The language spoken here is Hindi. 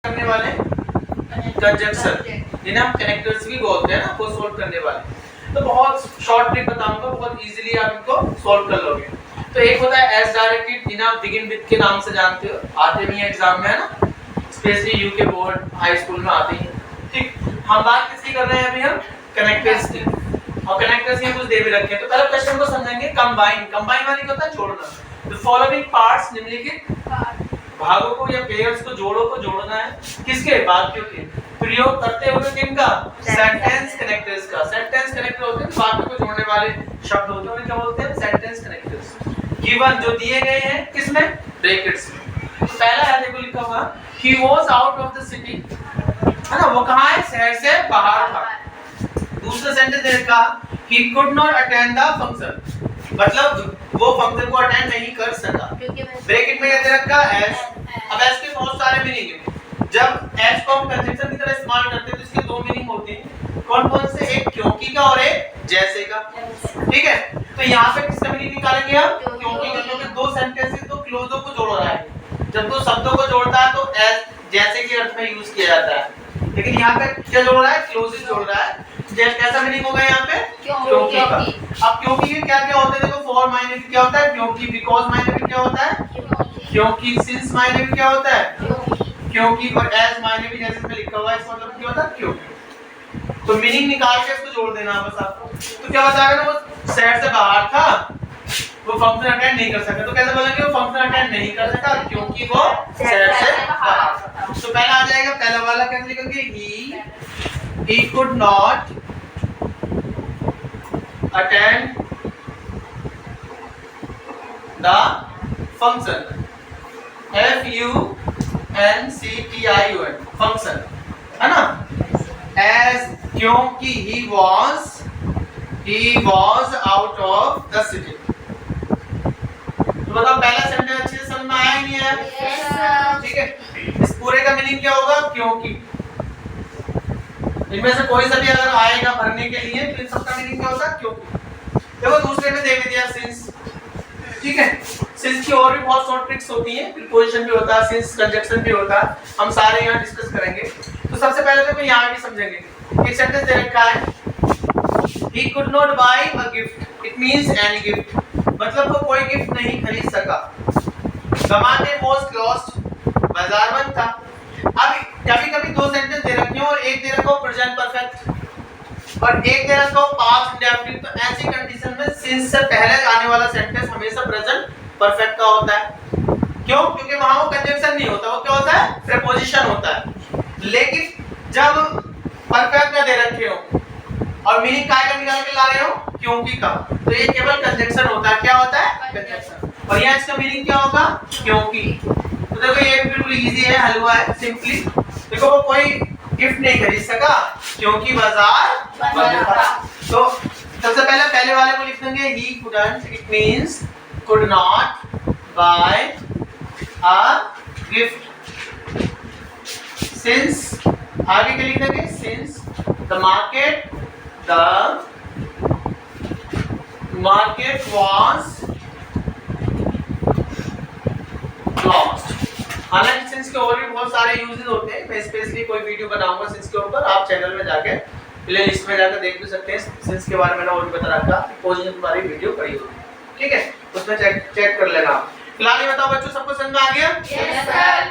करने वाले कंजंक्शन, जिन्हें हम कनेक्टर्स भी बोलते हैं ना, वो सोल्व करने वाले। तो बहुत शॉर्ट ट्रिक बताऊंगा, बहुत इजीली आप इनको सोल्व कर लोगे। तो एक होता है एज डायरेक्टेड, जिन्हें आप बिगिन विद के नाम से जानते हो, आते भी हैं एग्जाम में, है ना, specially UK board high school में आते हैं। ठीक, हम बात किसकी कर रहे हैं अभी? हम कनेक्टर्स की, और कनेक्टर्स के कुछ दे भी रखे हैं। तो पहले क्वेश्चन को समझेंगे। कंबाइन, कंबाइन वाली क्या होता है? जोड़ना। द फॉलोइंग पार्ट्स, निम्नलिखित भागों को या पेयर्स को, जोड़ों को जोड़ना है किसके? वाक्यों के। प्रयोग करते हुए किनका? सेंटेंस कनेक्टर्स का। सेंटेंस कनेक्टर होते हैं वाक्यों को जोड़ने वाले शब्द होते हैं, उन्हें क्या बोलते हैं? Sentence connectors. गिवन, जो दिए गए हैं किसमें? ब्रैकेट्स में। तो पहला है, देखो लिखा हुआ, he was out of the city, है ना, वो कहाँ है? शहर से बाहर था। दूसरा सेंटेंस देखा, he could not attend the function, मतलब वो फंक्शन को अटेंड नहीं कर सका। ब्रैकेट में क्या दे रखा? एस। अब एस के बहुत सारे मीनिंग है। जब एस को हम कंजंक्शन की तरह इस्तेमाल करते हैं तो इसके दो मीनिंग होते हैं। कौन कौन से? एक क्योंकि का और एक जैसे का। ठीक है, तो यहाँ पे किसका मीनिंग निकालेंगे हम? क्योंकि का, क्योंकि दो सेंटेंस है तो क्लोजों को जोड़ रहा है। जब दो शब्दों को जोड़ता है तो एस जैसे के अर्थ में यूज किया जाता है, लेकिन यहाँ पे क्या जोड़ रहा है? क्लोजेस जोड़ रहा है। जैसे कैसा मीनिंग होगा यहाँ पे? क्योंकि का। अब क्योंकि के क्या क्या होता है? देखो, फॉर मायने भी क्या होता है? क्योंकि। बिकॉज़ मायने भी क्या होता है? क्योंकि। सिंस मायने भी क्या होता है? क्योंकि। और एज मायने भी जैसे इसमें लिखा हुआ है, इसका मतलब क्या होता है? क्योंकि। तो मीनिंग निकाल के इसको जोड़ देना बस आपको। तो क्या बताएगा ना, वो शहर से बाहर था, वो फंक्शन अटेंड नहीं कर सका। तो कैसे बोलेंगे? वो फंक्शन अटेंड नहीं कर सका क्योंकि वो शहर से बाहर था। तो पहला आ जाएगा, पहला वाला कैसे लिखेंगे? he could not attend the function, function, function, है ना, as क्योंकि he was out of the city। तो बताओ, पहला सेंटेंस अच्छे से समझ में आया ही नहीं है? yes, ठीक है। इस पूरे का मीनिंग क्या होगा? क्योंकि। इनमें से कोई सा भी अगर आएगा भरने के लिए तो इन सबका मीनिंग क्या होता है? क्योंकि। देखो, दूसरे में दे दिया सिंस। ठीक है, सिंस की और भी बहुत शॉर्ट ट्रिक्स होती हैं, प्रीपोजिशन भी होता है, सिंस कंजंक्शन भी होता है, हम सारे यहाँ डिस्कस करेंगे। तो सबसे पहले तो यहाँ भी समझेंगे। एक सेंटेंस दे रखा है, he could not buy a gift, it means any gift, मतलब वो कोई गिफ्ट नहीं खरीद सका। The market was closed, बाजार बंद था। अब कभी-कभी दो सेंटेंस दे रखे हो और एक दे रखा हो प्रेजेंट परफेक्ट और एक दे रखा हो पास्ट इंडेफिनिट, तो ऐसी कंडीशन में सिंस से पहले आने वाला सेंटेंस हमेशा प्रेजेंट परफेक्ट का होता है। क्यों? क्योंकि वहां वो कंजंक्शन नहीं होता, वो क्या होता है? प्रीपोजिशन होता है। लेकिन जब परफेक्ट ना दे रखे हो और मीनिंग काय का निकाल के ला रहे हो? क्योंकि का, तो ये केवल कंजंक्शन होता है। क्या होता है? कंजंक्शन। और यहाँ इसका मीनिंग क्या होगा? क्योंकि। तो देखो, ये बिल्कुल इजी है, हलवा है, सिंपली। देखो, वो कोई गिफ्ट नहीं खरीद सका क्योंकि बाजार बंद था। तो सबसे पहले वाले को लिख देंगे, he couldn't, it means could not buy a gift, since, आगे क्या लिख देंगे? since the market was closed। हालांकि सिंस के और भी बहुत सारे यूजेस होते हैं, मैं स्पेशली कोई वीडियो बनाऊंगा सिंस के ऊपर, आप चैनल में जाके प्ले लिस्ट में जाकर देख भी सकते हैं। सिंस के बारे में और भी बता रखा, पोजीशन के बारे में वीडियो पड़ी होगी, ठीक है, उसमें चेक कर लेना। फिलहाल ये बताओ बच्चों, सबको समझ में आ गया? Yes sir.